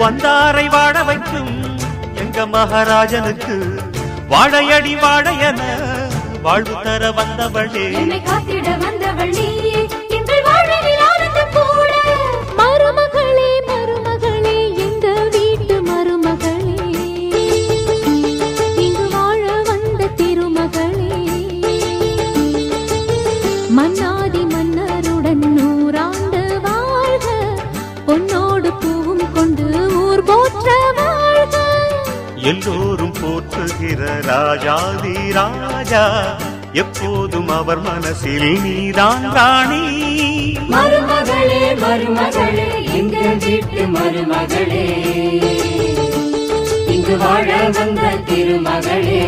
வந்தாரை வாழ வைக்கும் எங்க மகாராஜனுக்கு வாழையடி வாழையன வாழ்வு தர வந்தவளே, என்னை காத்திட வந்தவள் நீயே, எங்கள் வாழ்வில் ஆனந்தம் கூட. மருமகளே மருமகளே எங்க வீட்டு மருமகளே, இங்கு வாழ வந்த திருமகளே. மன்னாதி மன்னருடன் 100 ஆண்டு வாழ்க, பொன்னோடு பூவும் கொண்டு ஊர் போற்ற வாழ்க. எல்லோரும் போற்றுகிற ராஜாதி ராஜா, எப்போதும் அவர் மனசில் நீதான் ராணி. மருமகளே மருமகளே எங்கள் வீட்டு மருமகளே, இங்கு வாழ வந்த திருமகளே.